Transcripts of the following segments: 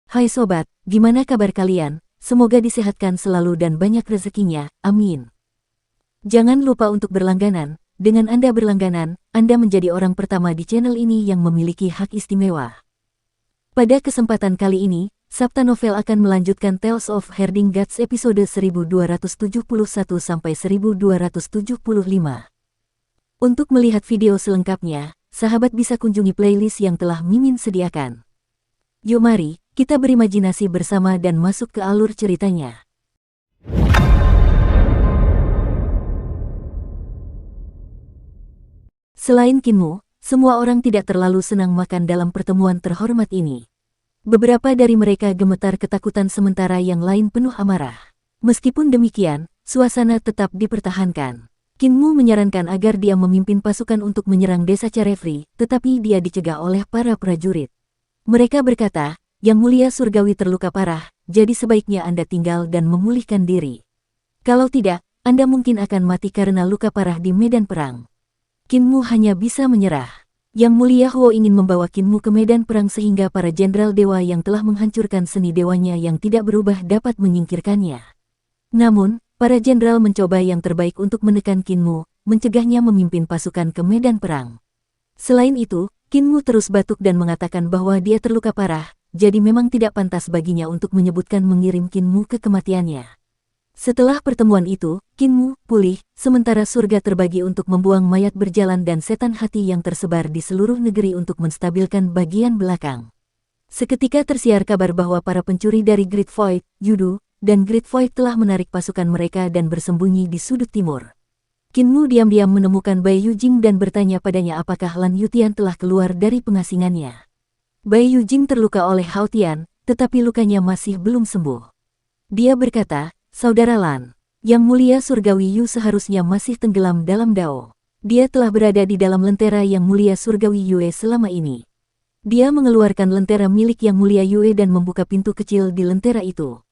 Hai sobat, gimana kabar kalian? Semoga disehatkan selalu dan banyak rezekinya, amin. Jangan lupa untuk berlangganan. Dengan Anda berlangganan, Anda menjadi orang pertama di channel ini yang memiliki hak istimewa. Pada kesempatan kali ini, Sabta Novel akan melanjutkan Tales of Herding Gods episode 1271-1275. Untuk melihat video selengkapnya, sahabat bisa kunjungi playlist yang telah Mimin sediakan. Yuk mari, kita berimajinasi bersama dan masuk ke alur ceritanya. Selain Kinmu, semua orang tidak terlalu senang makan dalam pertemuan terhormat ini. Beberapa dari mereka gemetar ketakutan sementara yang lain penuh amarah. Meskipun demikian, suasana tetap dipertahankan. Kinmu menyarankan agar dia memimpin pasukan untuk menyerang desa Carefree, tetapi dia dicegah oleh para prajurit. Mereka berkata, Yang Mulia Surgawi terluka parah, jadi sebaiknya Anda tinggal dan memulihkan diri. Kalau tidak, Anda mungkin akan mati karena luka parah di medan perang. Kinmu hanya bisa menyerah. Yang Mulia Huo ingin membawa Kinmu ke medan perang sehingga para jenderal dewa yang telah menghancurkan seni dewanya yang tidak berubah dapat menyingkirkannya. Namun, para jenderal mencoba yang terbaik untuk menekan Kinmu, mencegahnya memimpin pasukan ke medan perang. Selain itu, Kinmu terus batuk dan mengatakan bahwa dia terluka parah, jadi memang tidak pantas baginya untuk menyebutkan mengirim Kinmu ke kematiannya. Setelah pertemuan itu, Kinmu pulih, sementara surga terbagi untuk membuang mayat berjalan dan setan hati yang tersebar di seluruh negeri untuk menstabilkan bagian belakang. Seketika tersiar kabar bahwa para pencuri dari Great Void, Yudu, dan Great Void telah menarik pasukan mereka dan bersembunyi di sudut timur. Kinmu diam-diam menemukan Bai Yujing dan bertanya padanya apakah Lan Yutian telah keluar dari pengasingannya. Bai Yujing terluka oleh Hao Tian, tetapi lukanya masih belum sembuh. Dia berkata, Saudara Lan, Yang Mulia Surgawi Yu seharusnya masih tenggelam dalam Dao. Dia telah berada di dalam lentera Yang Mulia Surgawi Yue selama ini. Dia mengeluarkan lentera milik Yang Mulia Yue dan membuka pintu kecil di lentera itu.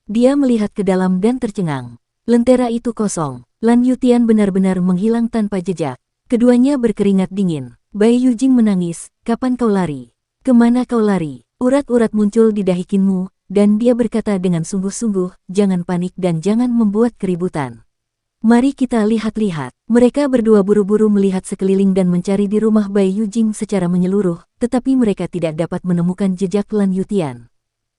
Dia melihat ke dalam dan tercengang. Lentera itu kosong. Lan Yutian benar-benar menghilang tanpa jejak. Keduanya berkeringat dingin. Bai Yujing menangis, kapan kau lari? Kemana kau lari? Urat-urat muncul di dahi Kinmu, dan dia berkata dengan sungguh-sungguh, jangan panik dan jangan membuat keributan. Mari kita lihat-lihat. Mereka berdua buru-buru melihat sekeliling dan mencari di rumah Bai Yujing secara menyeluruh, tetapi mereka tidak dapat menemukan jejak Lan Yutian.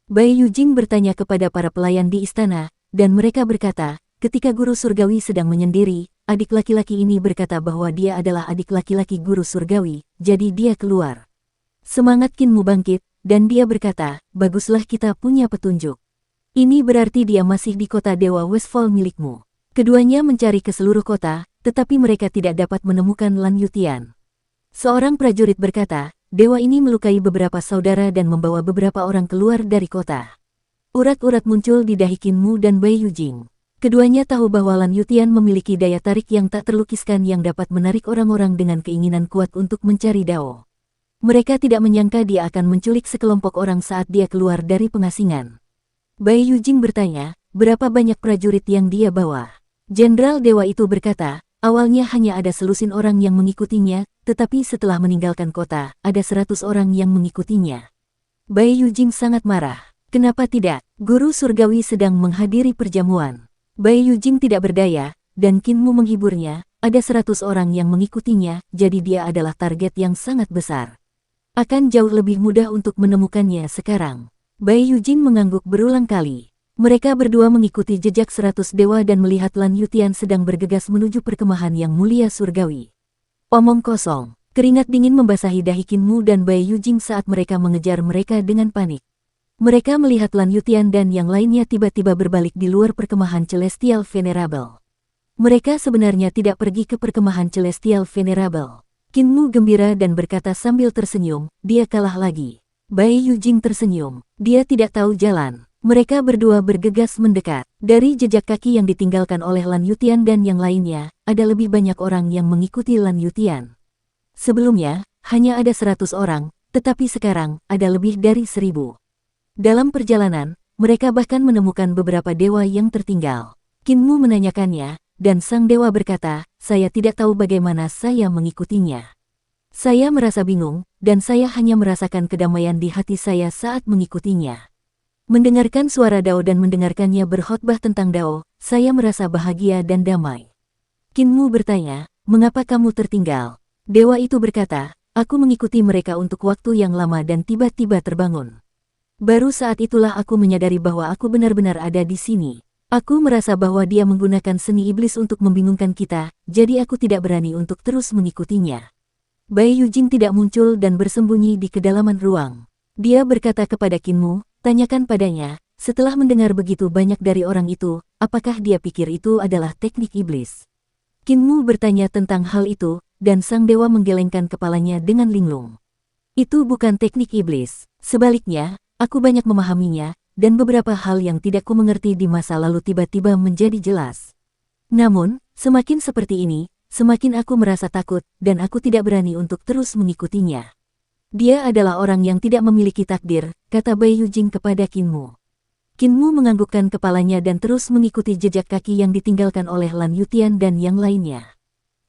Bai Yujing bertanya kepada para pelayan di istana, dan mereka berkata, ketika guru surgawi sedang menyendiri, adik laki-laki ini berkata bahwa dia adalah adik laki-laki guru surgawi, jadi dia keluar. Semangat Kinmu bangkit, dan dia berkata, baguslah kita punya petunjuk. Ini berarti dia masih di kota Dewa Westfall milikmu. Keduanya mencari ke seluruh kota, tetapi mereka tidak dapat menemukan Lan Yutian. Seorang prajurit berkata, dewa ini melukai beberapa saudara dan membawa beberapa orang keluar dari kota. Urat-urat muncul di dahi Kinmu dan Bai Yujing. Keduanya tahu bahwa Lan Yutian memiliki daya tarik yang tak terlukiskan yang dapat menarik orang-orang dengan keinginan kuat untuk mencari Dao. Mereka tidak menyangka dia akan menculik sekelompok orang saat dia keluar dari pengasingan. Bai Yujing bertanya, berapa banyak prajurit yang dia bawa? Jenderal dewa itu berkata, awalnya hanya ada selusin orang yang mengikutinya, tetapi setelah meninggalkan kota, ada 100 orang yang mengikutinya. Bai Yujing sangat marah. Kenapa tidak? Guru surgawi sedang menghadiri perjamuan. Bai Yujing tidak berdaya, dan Kinmu menghiburnya, ada 100 orang yang mengikutinya, jadi dia adalah target yang sangat besar. Akan jauh lebih mudah untuk menemukannya sekarang. Bai Yujing mengangguk berulang kali. Mereka berdua mengikuti jejak 100 dewa dan melihat Lan Yutian sedang bergegas menuju perkemahan Yang Mulia Surgawi. Omong kosong. Keringat dingin membasahi dahi Kinmu dan Bai Yujing saat mereka mengejar mereka dengan panik. Mereka melihat Lan Yutian dan yang lainnya tiba-tiba berbalik di luar perkemahan Celestial Venerable. Mereka sebenarnya tidak pergi ke perkemahan Celestial Venerable. Kinmu gembira dan berkata sambil tersenyum, dia kalah lagi. Bai Yujing tersenyum. Dia tidak tahu jalan. Mereka berdua bergegas mendekat. Dari jejak kaki yang ditinggalkan oleh Lan Yutian dan yang lainnya, ada lebih banyak orang yang mengikuti Lan Yutian. Sebelumnya, hanya ada 100 orang, tetapi sekarang, ada lebih dari 1000. Dalam perjalanan, mereka bahkan menemukan beberapa dewa yang tertinggal. Kinmu menanyakannya, dan sang dewa berkata, saya tidak tahu bagaimana saya mengikutinya. Saya merasa bingung, dan saya hanya merasakan kedamaian di hati saya saat mengikutinya. Mendengarkan suara Dao dan mendengarkannya berkhotbah tentang Dao, saya merasa bahagia dan damai. Qin Mu bertanya, mengapa kamu tertinggal? Dewa itu berkata, aku mengikuti mereka untuk waktu yang lama dan tiba-tiba terbangun. Baru saat itulah aku menyadari bahwa aku benar-benar ada di sini. Aku merasa bahwa dia menggunakan seni iblis untuk membingungkan kita, jadi aku tidak berani untuk terus mengikutinya. Bai Yujing tidak muncul dan bersembunyi di kedalaman ruang. Dia berkata kepada Qin Mu, tanyakan padanya, setelah mendengar begitu banyak dari orang itu, apakah dia pikir itu adalah teknik iblis? Qin Mu bertanya tentang hal itu, dan sang dewa menggelengkan kepalanya dengan linglung. Itu bukan teknik iblis, sebaliknya, aku banyak memahaminya, dan beberapa hal yang tidak ku mengerti di masa lalu tiba-tiba menjadi jelas. Namun, semakin seperti ini, semakin aku merasa takut, dan aku tidak berani untuk terus mengikutinya. Dia adalah orang yang tidak memiliki takdir, kata Bai Yujing kepada Qin Mu. Qin Mu menganggukkan kepalanya dan terus mengikuti jejak kaki yang ditinggalkan oleh Lan Yutian dan yang lainnya.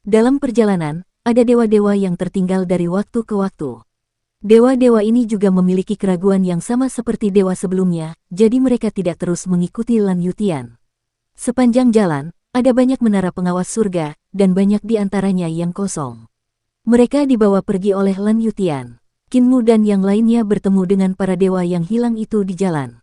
Dalam perjalanan, ada dewa-dewa yang tertinggal dari waktu ke waktu. Dewa-dewa ini juga memiliki keraguan yang sama seperti dewa sebelumnya, jadi mereka tidak terus mengikuti Lan Yutian. Sepanjang jalan, ada banyak menara pengawas surga, dan banyak di antaranya yang kosong. Mereka dibawa pergi oleh Lan Yutian. Qin Mu dan yang lainnya bertemu dengan para dewa yang hilang itu di jalan.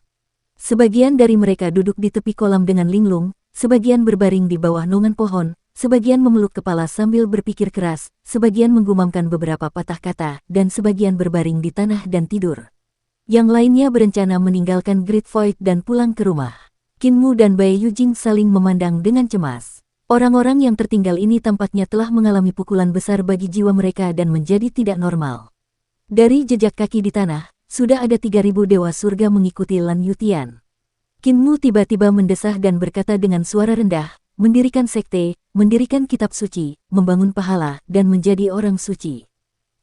Sebagian dari mereka duduk di tepi kolam dengan linglung, sebagian berbaring di bawah naungan pohon, sebagian memeluk kepala sambil berpikir keras, sebagian menggumamkan beberapa patah kata, dan sebagian berbaring di tanah dan tidur. Yang lainnya berencana meninggalkan Great Void dan pulang ke rumah. Qin Mu dan Bai Yujing saling memandang dengan cemas. Orang-orang yang tertinggal ini tampaknya telah mengalami pukulan besar bagi jiwa mereka dan menjadi tidak normal. Dari jejak kaki di tanah, sudah ada 3.000 dewa surga mengikuti Lan Yutian. Qin Mu tiba-tiba mendesah dan berkata dengan suara rendah, mendirikan sekte, mendirikan kitab suci, membangun pahala, dan menjadi orang suci.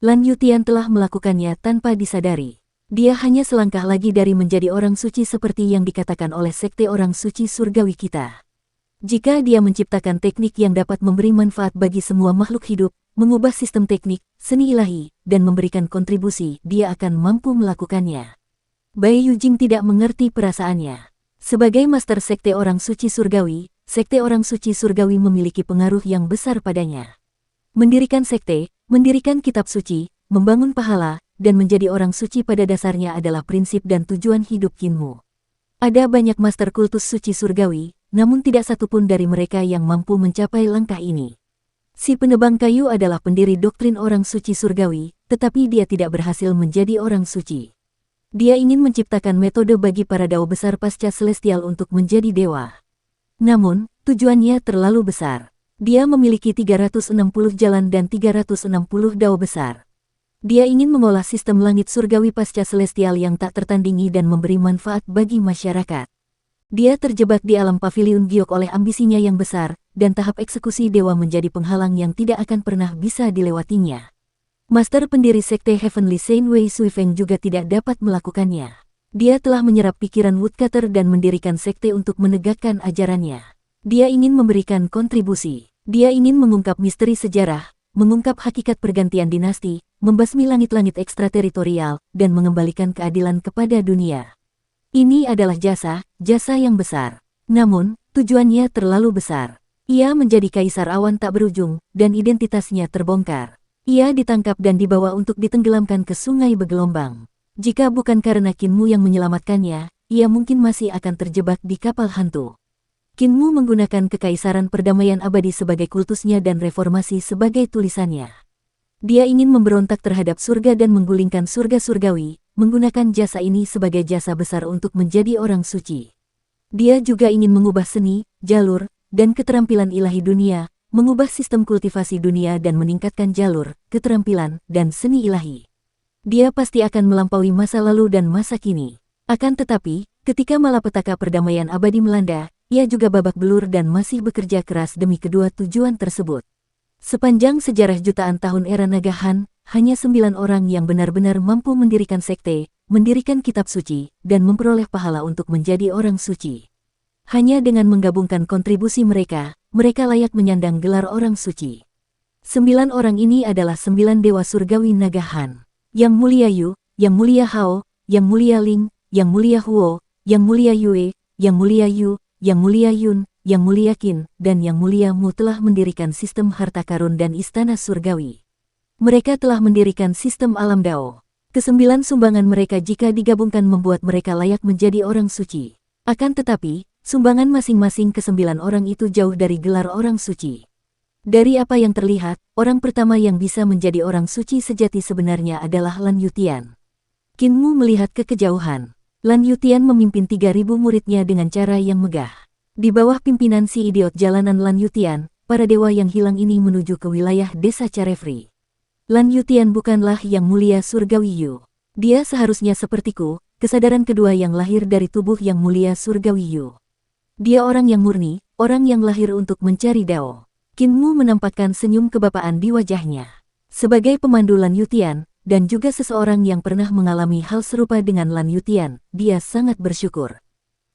Lan Yutian telah melakukannya tanpa disadari. Dia hanya selangkah lagi dari menjadi orang suci seperti yang dikatakan oleh sekte orang suci surgawi kita. Jika dia menciptakan teknik yang dapat memberi manfaat bagi semua makhluk hidup, mengubah sistem teknik, seni ilahi, dan memberikan kontribusi, dia akan mampu melakukannya. Bai Yujing tidak mengerti perasaannya. Sebagai master sekte orang suci surgawi, sekte orang suci surgawi memiliki pengaruh yang besar padanya. Mendirikan sekte, mendirikan kitab suci, membangun pahala, dan menjadi orang suci pada dasarnya adalah prinsip dan tujuan hidup Qin Mu. Ada banyak master kultus suci surgawi, namun tidak satupun dari mereka yang mampu mencapai langkah ini. Si penebang kayu adalah pendiri doktrin orang suci surgawi, tetapi dia tidak berhasil menjadi orang suci. Dia ingin menciptakan metode bagi para dao besar pasca celestial untuk menjadi dewa. Namun, tujuannya terlalu besar. Dia memiliki 360 jalan dan 360 dao besar. Dia ingin mengolah sistem langit surgawi pasca celestial yang tak tertandingi dan memberi manfaat bagi masyarakat. Dia terjebak di alam pavilion giok oleh ambisinya yang besar, dan tahap eksekusi dewa menjadi penghalang yang tidak akan pernah bisa dilewatinya. Master pendiri sekte Heavenly Saint Wei Suifeng juga tidak dapat melakukannya. Dia telah menyerap pikiran Woodcutter dan mendirikan sekte untuk menegakkan ajarannya. Dia ingin memberikan kontribusi. Dia ingin mengungkap misteri sejarah, mengungkap hakikat pergantian dinasti, membasmi langit-langit ekstrateritorial, dan mengembalikan keadilan kepada dunia. Ini adalah jasa yang besar. Namun, tujuannya terlalu besar. Ia menjadi kaisar awan tak berujung, dan identitasnya terbongkar. Ia ditangkap dan dibawa untuk ditenggelamkan ke sungai bergelombang. Jika bukan karena Qin Mu yang menyelamatkannya, ia mungkin masih akan terjebak di kapal hantu. Qin Mu menggunakan kekaisaran perdamaian abadi sebagai kultusnya dan reformasi sebagai tulisannya. Dia ingin memberontak terhadap surga dan menggulingkan surga surgawi, menggunakan jasa ini sebagai jasa besar untuk menjadi orang suci. Dia juga ingin mengubah seni, jalur, dan keterampilan ilahi dunia, mengubah sistem kultivasi dunia dan meningkatkan jalur, keterampilan, dan seni ilahi. Dia pasti akan melampaui masa lalu dan masa kini. Akan tetapi, ketika malapetaka perdamaian abadi melanda, ia juga babak belur dan masih bekerja keras demi kedua tujuan tersebut. Sepanjang sejarah jutaan tahun era Naga Han, hanya 9 orang yang benar-benar mampu mendirikan sekte, mendirikan kitab suci, dan memperoleh pahala untuk menjadi orang suci. Hanya dengan menggabungkan kontribusi mereka, mereka layak menyandang gelar orang suci. 9 orang ini adalah 9 dewa surgawi Naga Han. Yang Mulia Yu, Yang Mulia Hao, Yang Mulia Ling, Yang Mulia Huo, Yang Mulia Yue, Yang Mulia Yu, Yang Mulia Yun, Yang Mulia Qin, dan Yang Mulia Mu telah mendirikan sistem harta karun dan istana surgawi. Mereka telah mendirikan sistem alam Dao. Kesembilan sumbangan mereka jika digabungkan membuat mereka layak menjadi orang suci. Akan tetapi, sumbangan masing-masing kesembilan orang itu jauh dari gelar orang suci. Dari apa yang terlihat, orang pertama yang bisa menjadi orang suci sejati sebenarnya adalah Lan Yutian. Qin Mu melihat ke kejauhan. Lan Yutian memimpin 3.000 muridnya dengan cara yang megah. Di bawah pimpinan si idiot jalanan Lan Yutian, para dewa yang hilang ini menuju ke wilayah desa Carefree. Lan Yutian bukanlah Yang Mulia Surgawi Yu. Dia seharusnya sepertiku, kesadaran kedua yang lahir dari tubuh Yang Mulia Surgawi Yu. Dia orang yang murni, orang yang lahir untuk mencari Dao. Qin Mu menampakkan senyum kebapaan di wajahnya. Sebagai pemandu Lan Yutian, dan juga seseorang yang pernah mengalami hal serupa dengan Lan Yutian, dia sangat bersyukur.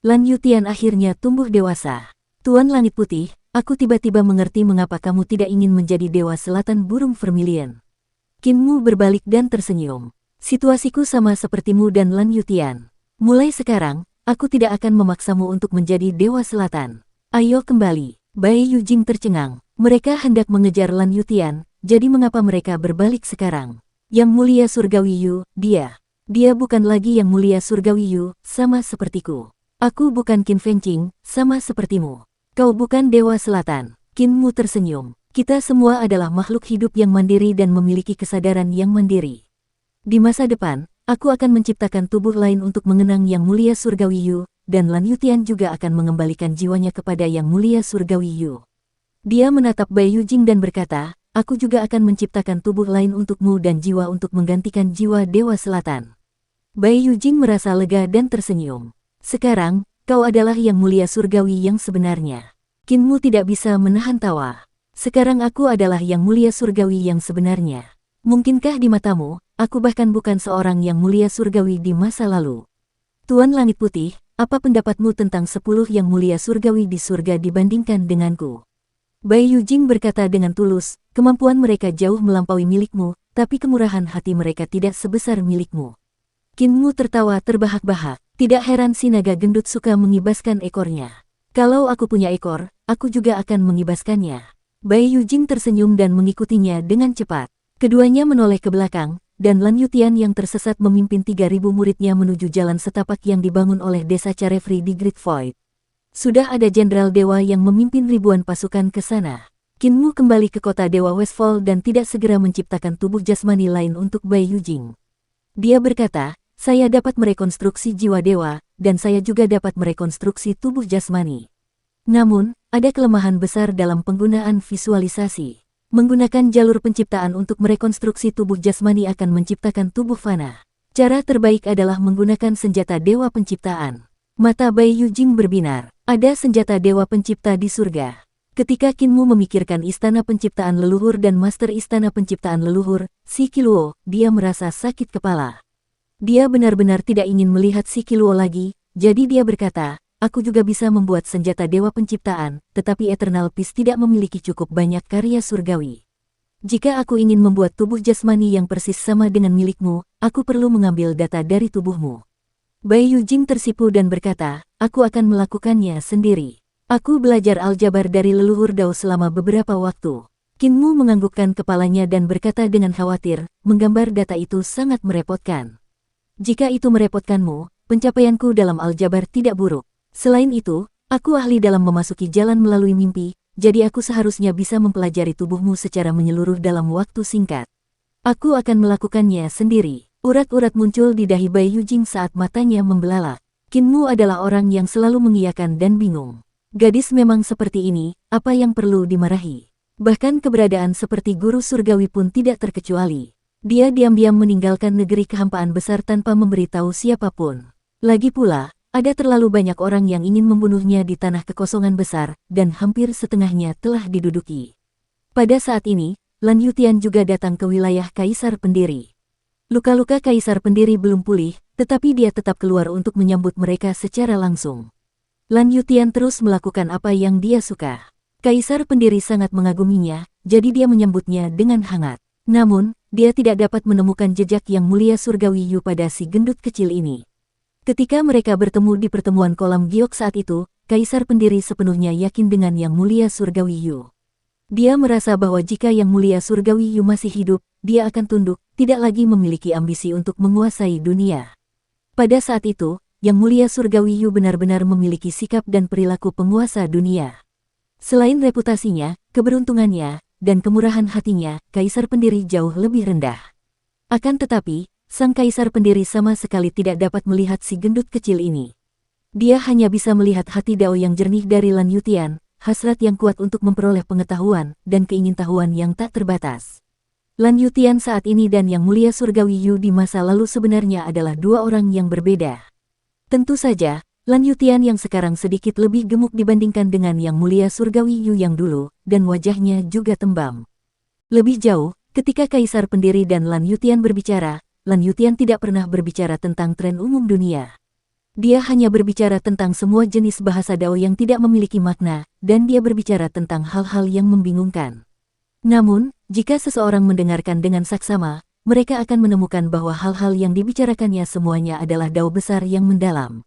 Lan Yutian akhirnya tumbuh dewasa. Tuan Langit Putih, aku tiba-tiba mengerti mengapa kamu tidak ingin menjadi Dewa Selatan Burung Vermilion. Qin Mu berbalik dan tersenyum. Situasiku sama sepertimu dan Lan Yutian. Mulai sekarang, aku tidak akan memaksamu untuk menjadi Dewa Selatan. Ayo kembali. Bai Yujing tercengang. Mereka hendak mengejar Lan Yutian, jadi mengapa mereka berbalik sekarang? Yang Mulia Surgawi Yu, dia bukan lagi Yang Mulia Surgawi Yu, sama sepertiku. Aku bukan Qin Fengqing, sama sepertimu. Kau bukan Dewa Selatan. Qin Mu tersenyum. Kita semua adalah makhluk hidup yang mandiri dan memiliki kesadaran yang mandiri. Di masa depan, aku akan menciptakan tubuh lain untuk mengenang Yang Mulia Surgawi Yu, dan Lan Yutian juga akan mengembalikan jiwanya kepada Yang Mulia Surgawi Yu. Dia menatap Bai Yujing dan berkata, aku juga akan menciptakan tubuh lain untukmu dan jiwa untuk menggantikan jiwa Dewa Selatan. Bai Yujing merasa lega dan tersenyum. Sekarang, kau adalah Yang Mulia Surgawi yang sebenarnya. Qin Mu tidak bisa menahan tawa. Sekarang aku adalah Yang Mulia Surgawi yang sebenarnya. Mungkinkah di matamu, aku bahkan bukan seorang Yang Mulia Surgawi di masa lalu? Tuan Langit Putih, apa pendapatmu tentang 10 Yang Mulia Surgawi di surga dibandingkan denganku? Bai Yujing berkata dengan tulus, kemampuan mereka jauh melampaui milikmu, tapi kemurahan hati mereka tidak sebesar milikmu. Qin Mu tertawa terbahak-bahak. Tidak heran si naga gendut suka mengibaskan ekornya. Kalau aku punya ekor, aku juga akan mengibaskannya. Bai Yujing tersenyum dan mengikutinya dengan cepat. Keduanya menoleh ke belakang, dan Lan Yutian yang tersesat memimpin 3.000 muridnya menuju jalan setapak yang dibangun oleh desa Carefree di Great Void. Sudah ada jenderal dewa yang memimpin ribuan pasukan ke sana. Qin Mu kembali ke kota Dewa Westfall dan tidak segera menciptakan tubuh jasmani lain untuk Bai Yujing. Dia berkata, saya dapat merekonstruksi jiwa dewa, dan saya juga dapat merekonstruksi tubuh jasmani. Namun, ada kelemahan besar dalam penggunaan visualisasi. Menggunakan jalur penciptaan untuk merekonstruksi tubuh jasmani akan menciptakan tubuh fana. Cara terbaik adalah menggunakan senjata dewa penciptaan. Mata Bai Yujing berbinar. Ada senjata dewa pencipta di surga. Ketika Qin Mu memikirkan istana penciptaan leluhur dan master istana penciptaan leluhur, Si Qiluo, dia merasa sakit kepala. Dia benar-benar tidak ingin melihat Si Qiluo lagi, jadi dia berkata, aku juga bisa membuat senjata dewa penciptaan, tetapi Eternal Peace tidak memiliki cukup banyak karya surgawi. Jika aku ingin membuat tubuh jasmani yang persis sama dengan milikmu, aku perlu mengambil data dari tubuhmu. Bai Yujing tersipu dan berkata, aku akan melakukannya sendiri. Aku belajar aljabar dari leluhur Dao selama beberapa waktu. Qin Mu menganggukkan kepalanya dan berkata dengan khawatir, menggambar data itu sangat merepotkan. Jika itu merepotkanmu, pencapaianku dalam aljabar tidak buruk. Selain itu, aku ahli dalam memasuki jalan melalui mimpi, jadi aku seharusnya bisa mempelajari tubuhmu secara menyeluruh dalam waktu singkat. Aku akan melakukannya sendiri. Urat-urat muncul di dahi Bai Yujing saat matanya membelalak. Qin Mu adalah orang yang selalu mengiyakan dan bingung. Gadis memang seperti ini, apa yang perlu dimarahi? Bahkan keberadaan seperti guru surgawi pun tidak terkecuali. Dia diam-diam meninggalkan negeri kehampaan besar tanpa memberitahu siapapun. Lagi pula, ada terlalu banyak orang yang ingin membunuhnya di tanah kekosongan besar, dan hampir setengahnya telah diduduki. Pada saat ini, Lan Yutian juga datang ke wilayah Kaisar Pendiri. Luka-luka Kaisar Pendiri belum pulih, tetapi dia tetap keluar untuk menyambut mereka secara langsung. Lan Yutian terus melakukan apa yang dia suka. Kaisar Pendiri sangat mengaguminya, jadi dia menyambutnya dengan hangat. Namun, dia tidak dapat menemukan jejak Yang Mulia Surgawi Yu pada si gendut kecil ini. Ketika mereka bertemu di pertemuan kolam giok saat itu, Kaisar Pendiri sepenuhnya yakin dengan Yang Mulia Surgawi Yu. Dia merasa bahwa jika Yang Mulia Surgawi Yu masih hidup, dia akan tunduk, tidak lagi memiliki ambisi untuk menguasai dunia. Pada saat itu, Yang Mulia Surgawi Yu benar-benar memiliki sikap dan perilaku penguasa dunia. Selain reputasinya, keberuntungannya, dan kemurahan hatinya, Kaisar Pendiri jauh lebih rendah. Akan tetapi, sang Kaisar Pendiri sama sekali tidak dapat melihat si gendut kecil ini. Dia hanya bisa melihat hati Dao yang jernih dari Lan Yutian, hasrat yang kuat untuk memperoleh pengetahuan, dan keingintahuan yang tak terbatas. Lan Yutian saat ini dan Yang Mulia Surgawi Yu di masa lalu sebenarnya adalah dua orang yang berbeda. Tentu saja, Lan Yutian yang sekarang sedikit lebih gemuk dibandingkan dengan Yang Mulia Surgawi Yu yang dulu, dan wajahnya juga tembam. Lebih jauh, ketika Kaisar Pendiri dan Lan Yutian berbicara, Lan Yutian tidak pernah berbicara tentang tren umum dunia. Dia hanya berbicara tentang semua jenis bahasa Dao yang tidak memiliki makna, dan dia berbicara tentang hal-hal yang membingungkan. Namun, jika seseorang mendengarkan dengan saksama, mereka akan menemukan bahwa hal-hal yang dibicarakannya semuanya adalah Dao besar yang mendalam.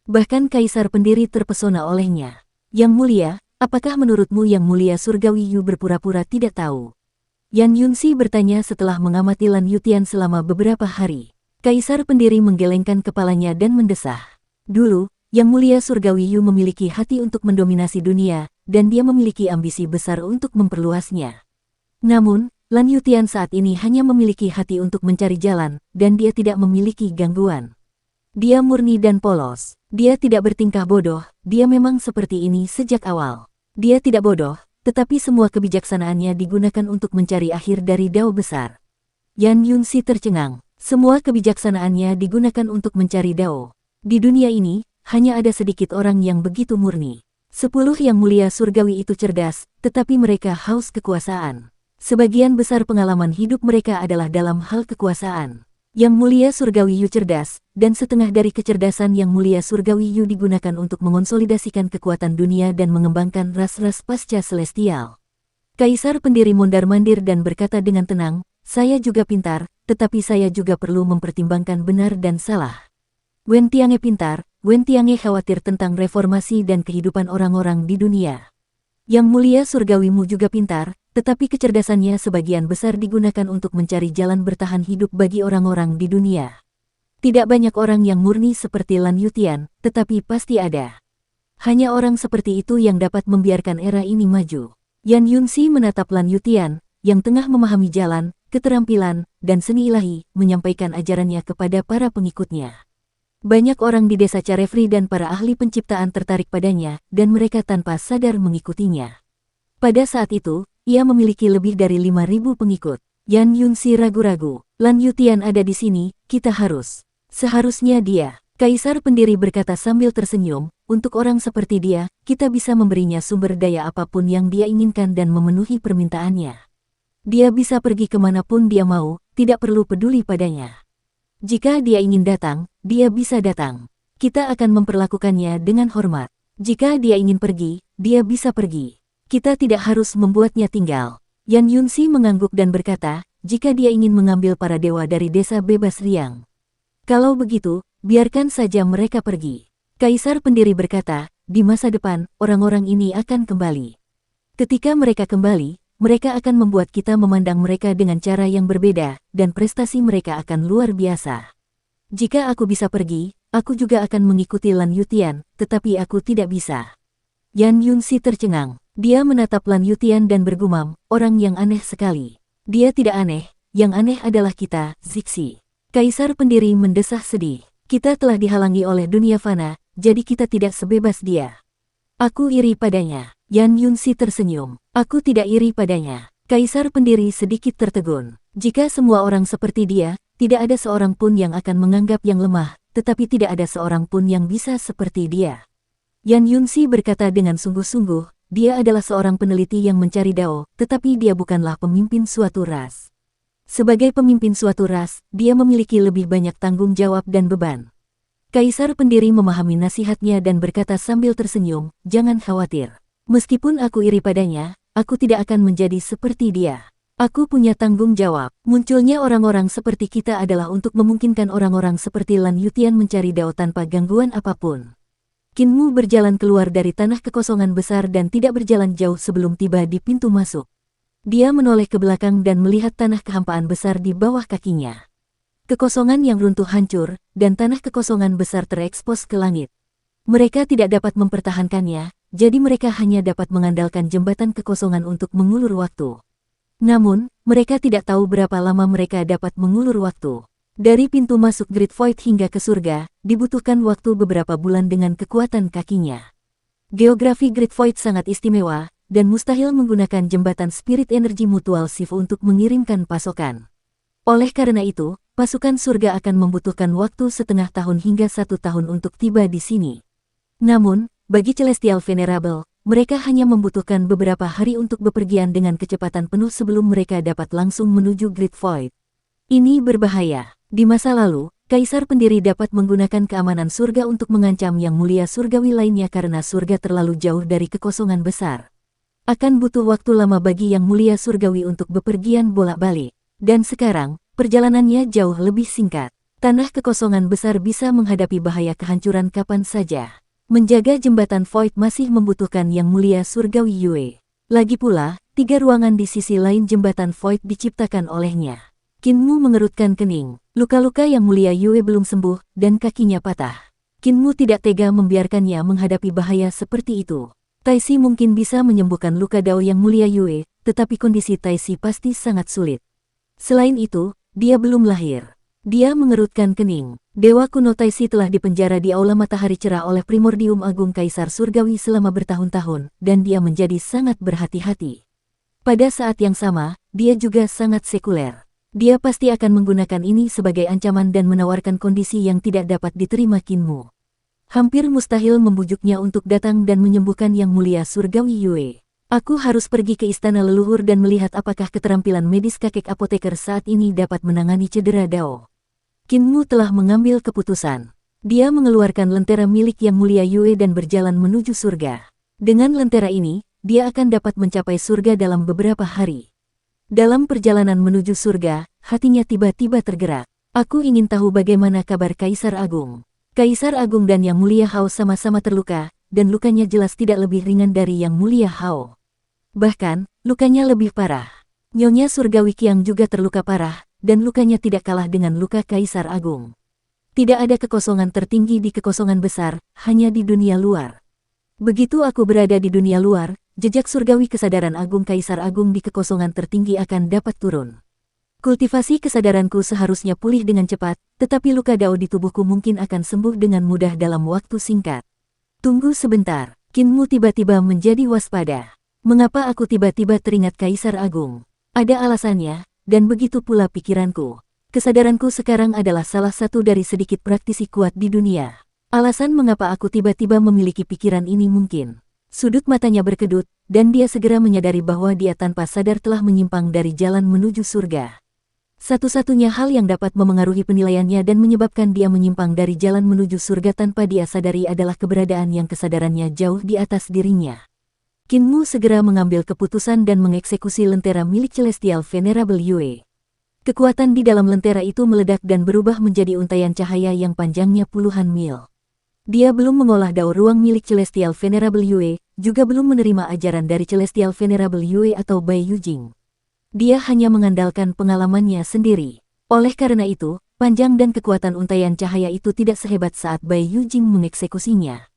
Bahkan Kaisar Pendiri terpesona olehnya. Yang Mulia, apakah menurutmu Yang Mulia Surgawi Yu berpura-pura tidak tahu? Yan Yunxi bertanya setelah mengamati Lan Yutian selama beberapa hari. Kaisar Pendiri menggelengkan kepalanya dan mendesah. Dulu, Yang Mulia Surgawi Yu memiliki hati untuk mendominasi dunia, dan dia memiliki ambisi besar untuk memperluasnya. Namun, Lan Yutian saat ini hanya memiliki hati untuk mencari jalan, dan dia tidak memiliki gangguan. Dia murni dan polos. Dia tidak bertingkah bodoh, dia memang seperti ini sejak awal. Dia tidak bodoh, tetapi semua kebijaksanaannya digunakan untuk mencari akhir dari Dao besar. Yan Yunxi tercengang. Semua kebijaksanaannya digunakan untuk mencari Dao. Di dunia ini, hanya ada sedikit orang yang begitu murni. 10 Yang Mulia Surgawi itu cerdas, tetapi mereka haus kekuasaan. Sebagian besar pengalaman hidup mereka adalah dalam hal kekuasaan. Yang Mulia Surgawi Yu cerdas, dan setengah dari kecerdasan Yang Mulia Surgawi Yu digunakan untuk mengonsolidasikan kekuatan dunia dan mengembangkan ras-ras pasca celestial. Kaisar Pendiri mondar-mandir dan berkata dengan tenang, saya juga pintar, tetapi saya juga perlu mempertimbangkan benar dan salah. Wen Tiange pintar, Wen Tiange khawatir tentang reformasi dan kehidupan orang-orang di dunia. Yang Mulia Surgawimu juga pintar, tetapi kecerdasannya sebagian besar digunakan untuk mencari jalan bertahan hidup bagi orang-orang di dunia. Tidak banyak orang yang murni seperti Lan Yutian, tetapi pasti ada. Hanya orang seperti itu yang dapat membiarkan era ini maju. Yan Yunxi menatap Lan Yutian, yang tengah memahami jalan, keterampilan, dan seni ilahi, menyampaikan ajarannya kepada para pengikutnya. Banyak orang di desa Carefree dan para ahli penciptaan tertarik padanya, dan mereka tanpa sadar mengikutinya. Pada saat itu, ia memiliki lebih dari 5.000 pengikut. Yan Yunxi ragu-ragu. Lan Yutian ada di sini, kita harus. Seharusnya dia. Kaisar Pendiri berkata sambil tersenyum, untuk orang seperti dia, kita bisa memberinya sumber daya apapun yang dia inginkan dan memenuhi permintaannya. Dia bisa pergi kemanapun dia mau, tidak perlu peduli padanya. Jika dia ingin datang, dia bisa datang. Kita akan memperlakukannya dengan hormat. Jika dia ingin pergi, dia bisa pergi. Kita tidak harus membuatnya tinggal. Yan Yunxi mengangguk dan berkata, jika dia ingin mengambil para dewa dari desa bebas riang. Kalau begitu, biarkan saja mereka pergi. Kaisar Pendiri berkata, di masa depan, orang-orang ini akan kembali. Ketika mereka kembali, mereka akan membuat kita memandang mereka dengan cara yang berbeda, dan prestasi mereka akan luar biasa. Jika aku bisa pergi, aku juga akan mengikuti Lan Yutian, tetapi aku tidak bisa. Yan Yunxi tercengang. Dia menatap Lan Yutian dan bergumam, orang yang aneh sekali. Dia tidak aneh, yang aneh adalah kita, Zixi. Kaisar Pendiri mendesah sedih. Kita telah dihalangi oleh dunia fana, jadi kita tidak sebebas dia. Aku iri padanya. Yan Yunxi tersenyum. Aku tidak iri padanya. Kaisar Pendiri sedikit tertegun. Jika semua orang seperti dia, tidak ada seorang pun yang akan menganggap yang lemah, tetapi tidak ada seorang pun yang bisa seperti dia. Yan Yunxi berkata dengan sungguh-sungguh, dia adalah seorang peneliti yang mencari Dao, tetapi dia bukanlah pemimpin suatu ras. Sebagai pemimpin suatu ras, dia memiliki lebih banyak tanggung jawab dan beban. Kaisar Pendiri memahami nasihatnya dan berkata sambil tersenyum, jangan khawatir. Meskipun aku iri padanya, aku tidak akan menjadi seperti dia. Aku punya tanggung jawab. Munculnya orang-orang seperti kita adalah untuk memungkinkan orang-orang seperti Lan Yutian mencari Dao tanpa gangguan apapun. Qinmu berjalan keluar dari tanah kekosongan besar dan tidak berjalan jauh sebelum tiba di pintu masuk. Dia menoleh ke belakang dan melihat tanah kehampaan besar di bawah kakinya. Kekosongan yang runtuh hancur, dan tanah kekosongan besar terekspos ke langit. Mereka tidak dapat mempertahankannya, jadi mereka hanya dapat mengandalkan jembatan kekosongan untuk mengulur waktu. Namun, mereka tidak tahu berapa lama mereka dapat mengulur waktu. Dari pintu masuk Great Void hingga ke surga, dibutuhkan waktu beberapa bulan dengan kekuatan kakinya. Geografi Great Void sangat istimewa, dan mustahil menggunakan jembatan spirit energi mutual shift untuk mengirimkan pasokan. Oleh karena itu, pasukan surga akan membutuhkan waktu setengah tahun hingga 1 tahun untuk tiba di sini. Namun, bagi Celestial Venerable, mereka hanya membutuhkan beberapa hari untuk bepergian dengan kecepatan penuh sebelum mereka dapat langsung menuju Great Void. Ini berbahaya. Di masa lalu, Kaisar Pendiri dapat menggunakan keamanan surga untuk mengancam yang mulia surgawi lainnya karena surga terlalu jauh dari kekosongan besar. Akan butuh waktu lama bagi yang mulia surgawi untuk bepergian bolak-balik. Dan sekarang, perjalanannya jauh lebih singkat. Tanah kekosongan besar bisa menghadapi bahaya kehancuran kapan saja. Menjaga jembatan Void masih membutuhkan yang mulia surgawi Yue. Lagi pula, 3 ruangan di sisi lain jembatan Void diciptakan olehnya. Qinmu mengerutkan kening. Luka-luka yang mulia Yue belum sembuh, dan kakinya patah. Qinmu tidak tega membiarkannya menghadapi bahaya seperti itu. Taisi mungkin bisa menyembuhkan luka Dao yang mulia Yue, tetapi kondisi Taisi pasti sangat sulit. Selain itu, dia belum lahir. Dia mengerutkan kening. Dewa kuno Taisi telah dipenjara di Aula Matahari Cerah oleh Primordium Agung Kaisar Surgawi selama bertahun-tahun, dan dia menjadi sangat berhati-hati. Pada saat yang sama, dia juga sangat sekuler. Dia pasti akan menggunakan ini sebagai ancaman dan menawarkan kondisi yang tidak dapat diterima Qinmu. Hampir mustahil membujuknya untuk datang dan menyembuhkan yang mulia surgawi Yue. Aku harus pergi ke istana leluhur dan melihat apakah keterampilan medis kakek apoteker saat ini dapat menangani cedera Dao. Qinmu telah mengambil keputusan. Dia mengeluarkan lentera milik yang mulia Yue dan berjalan menuju surga. Dengan lentera ini, dia akan dapat mencapai surga dalam beberapa hari. Dalam perjalanan menuju surga, hatinya tiba-tiba tergerak. Aku ingin tahu bagaimana kabar Kaisar Agung. Kaisar Agung dan Yang Mulia Hao sama-sama terluka, dan lukanya jelas tidak lebih ringan dari Yang Mulia Hao. Bahkan, lukanya lebih parah. Nyonya Surgawi Qiang juga terluka parah, dan lukanya tidak kalah dengan luka Kaisar Agung. Tidak ada kekosongan tertinggi di kekosongan besar, hanya di dunia luar. Begitu aku berada di dunia luar, jejak surgawi kesadaran agung Kaisar Agung di kekosongan tertinggi akan dapat turun. Kultivasi kesadaranku seharusnya pulih dengan cepat, tetapi luka Dao di tubuhku mungkin akan sembuh dengan mudah dalam waktu singkat. Tunggu sebentar, Qinmu tiba-tiba menjadi waspada. Mengapa aku tiba-tiba teringat Kaisar Agung? Ada alasannya, dan begitu pula pikiranku. Kesadaranku sekarang adalah salah satu dari sedikit praktisi kuat di dunia. Alasan mengapa aku tiba-tiba memiliki pikiran ini mungkin. Sudut matanya berkedut, dan dia segera menyadari bahwa dia tanpa sadar telah menyimpang dari jalan menuju surga. Satu-satunya hal yang dapat memengaruhi penilaiannya dan menyebabkan dia menyimpang dari jalan menuju surga tanpa dia sadari adalah keberadaan yang kesadarannya jauh di atas dirinya. Qinmu segera mengambil keputusan dan mengeksekusi lentera milik Celestial Venerable Yue. Kekuatan di dalam lentera itu meledak dan berubah menjadi untaian cahaya yang panjangnya puluhan mil. Dia belum mengolah Dao ruang milik Celestial Venerable Yue, juga belum menerima ajaran dari Celestial Venerable Yue atau Bai Yujing. Dia hanya mengandalkan pengalamannya sendiri. Oleh karena itu, panjang dan kekuatan untaian cahaya itu tidak sehebat saat Bai Yujing mengeksekusinya.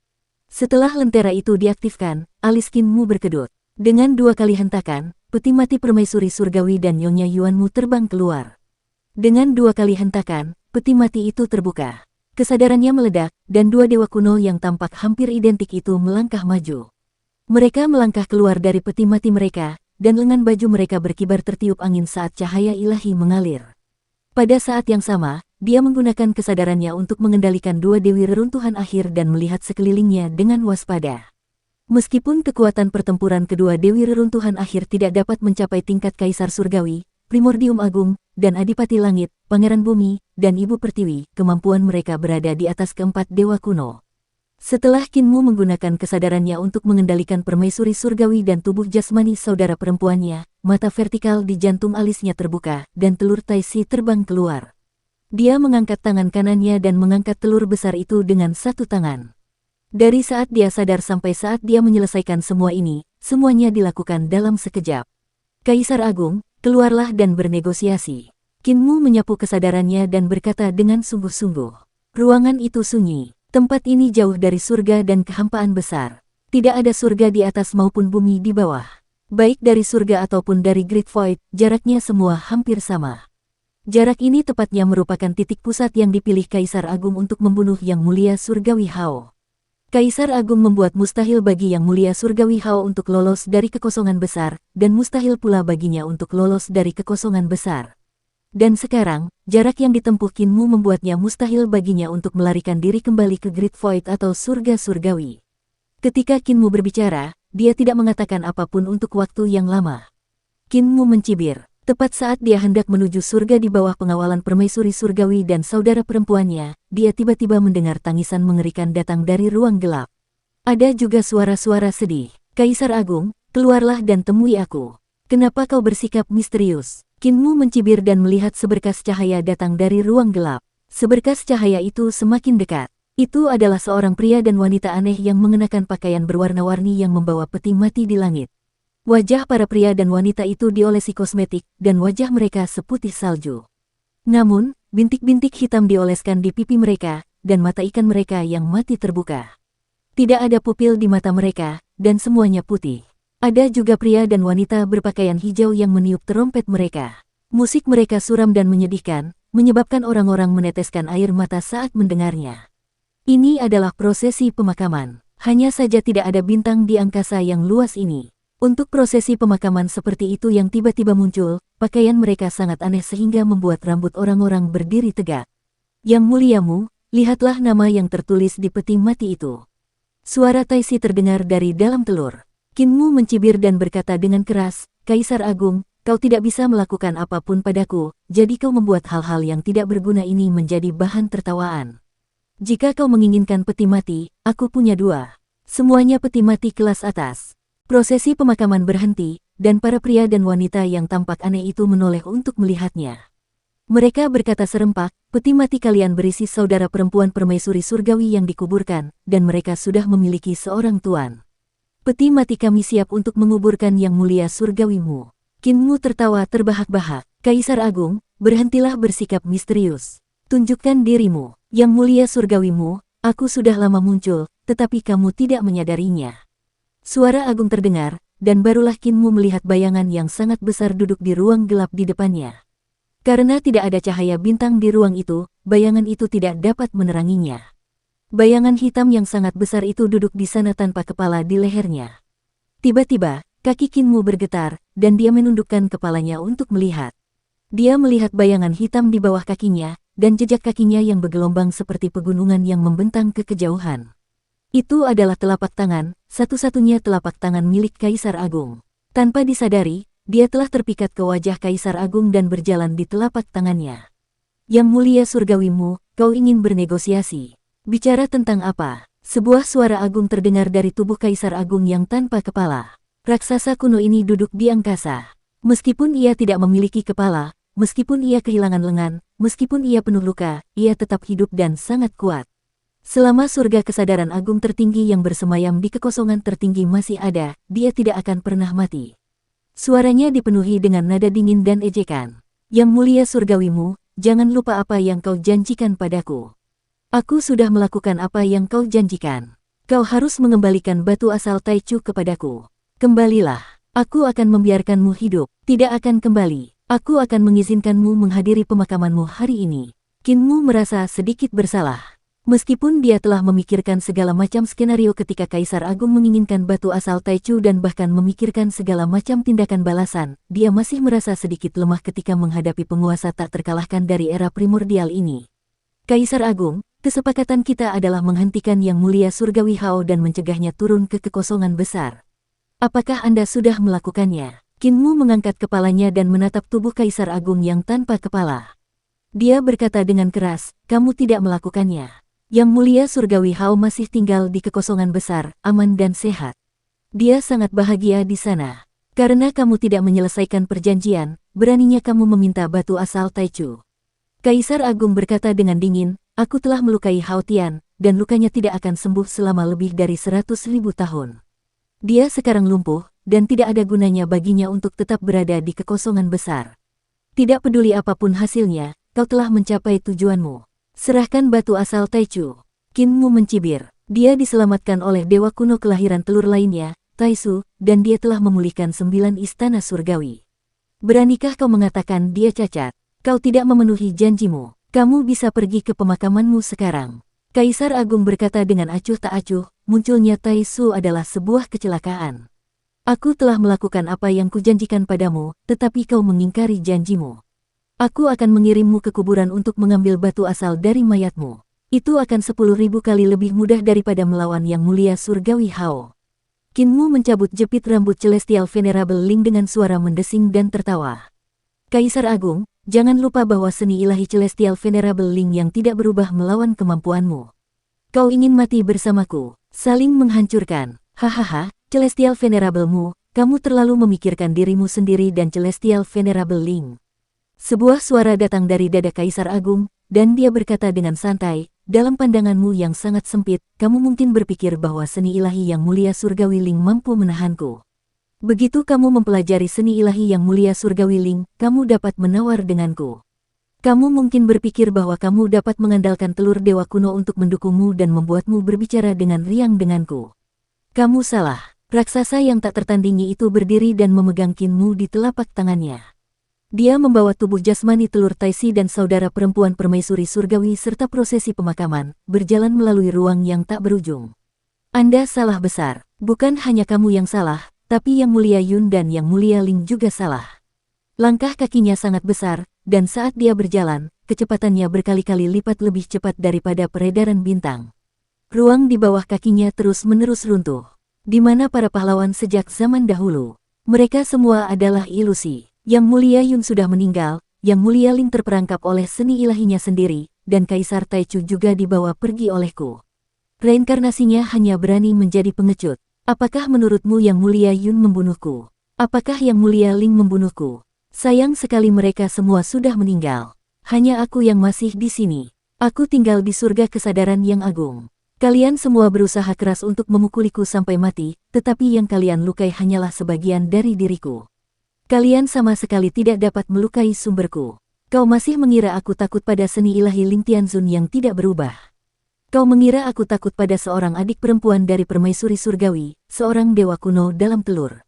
Setelah lentera itu diaktifkan, alis Qinmu berkedut. Dengan 2 kali hentakan, peti mati permaisuri surgawi dan Nyonya Yuanmu terbang keluar. Dengan 2 kali hentakan, peti mati itu terbuka. Kesadarannya meledak, dan 2 dewa kuno yang tampak hampir identik itu melangkah maju. Mereka melangkah keluar dari peti mati mereka, dan lengan baju mereka berkibar tertiup angin saat cahaya ilahi mengalir. Pada saat yang sama, dia menggunakan kesadarannya untuk mengendalikan 2 dewi reruntuhan akhir dan melihat sekelilingnya dengan waspada. Meskipun kekuatan pertempuran kedua dewi reruntuhan akhir tidak dapat mencapai tingkat Kaisar Surgawi, Primordium Agung, dan Adipati Langit, Pangeran Bumi, dan Ibu Pertiwi, kemampuan mereka berada di atas keempat dewa kuno. Setelah Qinmu menggunakan kesadarannya untuk mengendalikan permaisuri surgawi dan tubuh jasmani saudara perempuannya, mata vertikal di jantung alisnya terbuka, dan telur Taisi terbang keluar. Dia mengangkat tangan kanannya dan mengangkat telur besar itu dengan satu tangan. Dari saat dia sadar sampai saat dia menyelesaikan semua ini, semuanya dilakukan dalam sekejap. Kaisar Agung, keluarlah dan bernegosiasi. Qin Mu menyapu kesadarannya dan berkata dengan sungguh-sungguh. Ruangan itu sunyi. Tempat ini jauh dari surga dan kehampaan besar. Tidak ada surga di atas maupun bumi di bawah. Baik dari surga ataupun dari Great Void, jaraknya semua hampir sama. Jarak ini tepatnya merupakan titik pusat yang dipilih Kaisar Agung untuk membunuh Yang Mulia Surgawi Hao. Kaisar Agung membuat mustahil bagi Yang Mulia Surgawi Hao untuk lolos dari kekosongan besar, dan mustahil pula baginya untuk lolos dari kekosongan besar. Dan sekarang, jarak yang ditempuh Qin Mu membuatnya mustahil baginya untuk melarikan diri kembali ke Great Void atau surga surgawi. Ketika Qin Mu berbicara, dia tidak mengatakan apapun untuk waktu yang lama. Qin Mu mencibir. Tepat saat dia hendak menuju surga di bawah pengawalan permaisuri surgawi dan saudara perempuannya, dia tiba-tiba mendengar tangisan mengerikan datang dari ruang gelap. Ada juga suara-suara sedih. Kaisar Agung, keluarlah dan temui aku. Kenapa kau bersikap misterius? Qin Mu mencibir dan melihat seberkas cahaya datang dari ruang gelap. Seberkas cahaya itu semakin dekat. Itu adalah seorang pria dan wanita aneh yang mengenakan pakaian berwarna-warni yang membawa peti mati di langit. Wajah para pria dan wanita itu diolesi kosmetik, dan wajah mereka seputih salju. Namun, bintik-bintik hitam dioleskan di pipi mereka, dan mata ikan mereka yang mati terbuka. Tidak ada pupil di mata mereka, dan semuanya putih. Ada juga pria dan wanita berpakaian hijau yang meniup trompet mereka. Musik mereka suram dan menyedihkan, menyebabkan orang-orang meneteskan air mata saat mendengarnya. Ini adalah prosesi pemakaman. Hanya saja tidak ada bintang di angkasa yang luas ini. Untuk prosesi pemakaman seperti itu yang tiba-tiba muncul, pakaian mereka sangat aneh sehingga membuat rambut orang-orang berdiri tegak. Yang muliamu, lihatlah nama yang tertulis di peti mati itu. Suara Taisi terdengar dari dalam telur. Qin Mu mencibir dan berkata dengan keras, Kaisar Agung, kau tidak bisa melakukan apapun padaku, jadi kau membuat hal-hal yang tidak berguna ini menjadi bahan tertawaan. Jika kau menginginkan peti mati, aku punya dua. Semuanya peti mati kelas atas. Prosesi pemakaman berhenti, dan para pria dan wanita yang tampak aneh itu menoleh untuk melihatnya. Mereka berkata serempak, peti mati kalian berisi saudara perempuan permaisuri surgawi yang dikuburkan, dan mereka sudah memiliki seorang tuan. Peti mati kami siap untuk menguburkan Yang Mulia Surgawimu. Qin Mu tertawa terbahak-bahak. Kaisar Agung, berhentilah bersikap misterius. Tunjukkan dirimu. Yang Mulia Surgawimu, aku sudah lama muncul, tetapi kamu tidak menyadarinya. Suara Agung terdengar, dan barulah Qin Mu melihat bayangan yang sangat besar duduk di ruang gelap di depannya. Karena tidak ada cahaya bintang di ruang itu, bayangan itu tidak dapat meneranginya. Bayangan hitam yang sangat besar itu duduk di sana tanpa kepala di lehernya. Tiba-tiba, kaki Qin Mu bergetar, dan dia menundukkan kepalanya untuk melihat. Dia melihat bayangan hitam di bawah kakinya, dan jejak kakinya yang bergelombang seperti pegunungan yang membentang ke kejauhan. Itu adalah telapak tangan, satu-satunya telapak tangan milik Kaisar Agung. Tanpa disadari, dia telah terpikat ke wajah Kaisar Agung dan berjalan di telapak tangannya. Yang Mulia Surgawimu, kau ingin bernegosiasi. Bicara tentang apa? Sebuah suara agung terdengar dari tubuh Kaisar Agung yang tanpa kepala. Raksasa kuno ini duduk di angkasa. Meskipun ia tidak memiliki kepala, meskipun ia kehilangan lengan, meskipun ia penuh luka, ia tetap hidup dan sangat kuat. Selama surga kesadaran agung tertinggi yang bersemayam di kekosongan tertinggi masih ada, dia tidak akan pernah mati. Suaranya dipenuhi dengan nada dingin dan ejekan. Yang Mulia Surgawimu, jangan lupa apa yang kau janjikan padaku. Aku sudah melakukan apa yang kau janjikan. Kau harus mengembalikan batu asal Taichu kepadaku. Kembalilah. Aku akan membiarkanmu hidup. Tidak akan kembali. Aku akan mengizinkanmu menghadiri pemakamanmu hari ini. Qin Mu merasa sedikit bersalah. Meskipun dia telah memikirkan segala macam skenario ketika Kaisar Agung menginginkan batu asal Taichu dan bahkan memikirkan segala macam tindakan balasan, dia masih merasa sedikit lemah ketika menghadapi penguasa tak terkalahkan dari era primordial ini. Kaisar Agung, kesepakatan kita adalah menghentikan Yang Mulia Surgawi Hao dan mencegahnya turun ke kekosongan besar. Apakah Anda sudah melakukannya? Qin Mu mengangkat kepalanya dan menatap tubuh Kaisar Agung yang tanpa kepala. Dia berkata dengan keras, kamu tidak melakukannya. Yang Mulia Surgawi Hao masih tinggal di kekosongan besar, aman dan sehat. Dia sangat bahagia di sana. Karena kamu tidak menyelesaikan perjanjian, beraninya kamu meminta batu asal Taichu. Kaisar Agung berkata dengan dingin, aku telah melukai Hao Tian, dan lukanya tidak akan sembuh selama lebih dari 100.000 tahun. Dia sekarang lumpuh, dan tidak ada gunanya baginya untuk tetap berada di kekosongan besar. Tidak peduli apapun hasilnya, kau telah mencapai tujuanmu. Serahkan batu asal Taichu. Qin Mu mencibir. Dia diselamatkan oleh dewa kuno kelahiran telur lainnya, Taisu, dan dia telah memulihkan 9 istana surgawi. Beranikah kau mengatakan dia cacat? Kau tidak memenuhi janjimu. Kamu bisa pergi ke pemakamanmu sekarang. Kaisar Agung berkata dengan acuh tak acuh, munculnya Taisu adalah sebuah kecelakaan. Aku telah melakukan apa yang kujanjikan padamu, tetapi kau mengingkari janjimu. Aku akan mengirimmu ke kuburan untuk mengambil batu asal dari mayatmu. Itu akan 10.000 kali lebih mudah daripada melawan Yang Mulia Surgawi Hao. Qin Mu mencabut jepit rambut Celestial Venerable Ling dengan suara mendesing dan tertawa. Kaisar Agung, jangan lupa bahwa seni ilahi Celestial Venerable Ling yang tidak berubah melawan kemampuanmu. Kau ingin mati bersamaku, saling menghancurkan. Hahaha, Celestial Venerable Mu, kamu terlalu memikirkan dirimu sendiri dan Celestial Venerable Ling. Sebuah suara datang dari dada Kaisar Agung, dan dia berkata dengan santai, dalam pandanganmu yang sangat sempit, kamu mungkin berpikir bahwa seni ilahi Yang Mulia Surgawi Ling mampu menahanku. Begitu kamu mempelajari seni ilahi Yang Mulia Surgawi Ling, kamu dapat menawar denganku. Kamu mungkin berpikir bahwa kamu dapat mengandalkan telur dewa kuno untuk mendukungmu dan membuatmu berbicara dengan riang denganku. Kamu salah. Raksasa yang tak tertandingi itu berdiri dan memegang Qin Mu di telapak tangannya. Dia membawa tubuh jasmani telur Taisi dan saudara perempuan permaisuri surgawi serta prosesi pemakaman, berjalan melalui ruang yang tak berujung. Anda salah besar. Bukan hanya kamu yang salah, tapi Yang Mulia Yun dan Yang Mulia Ling juga salah. Langkah kakinya sangat besar, dan saat dia berjalan, kecepatannya berkali-kali lipat lebih cepat daripada peredaran bintang. Ruang di bawah kakinya terus-menerus runtuh. Di mana para pahlawan sejak zaman dahulu? Mereka semua adalah ilusi. Yang Mulia Yun sudah meninggal, Yang Mulia Ling terperangkap oleh seni ilahinya sendiri, dan Kaisar Taichu juga dibawa pergi olehku. Reinkarnasinya hanya berani menjadi pengecut. Apakah menurutmu Yang Mulia Yun membunuhku? Apakah Yang Mulia Ling membunuhku? Sayang sekali mereka semua sudah meninggal. Hanya aku yang masih di sini. Aku tinggal di surga kesadaran yang agung. Kalian semua berusaha keras untuk memukuliku sampai mati, tetapi yang kalian lukai hanyalah sebagian dari diriku. Kalian sama sekali tidak dapat melukai sumberku. Kau masih mengira aku takut pada seni ilahi Ling Tianzun yang tidak berubah. Kau mengira aku takut pada seorang adik perempuan dari permaisuri surgawi, seorang dewa kuno dalam telur.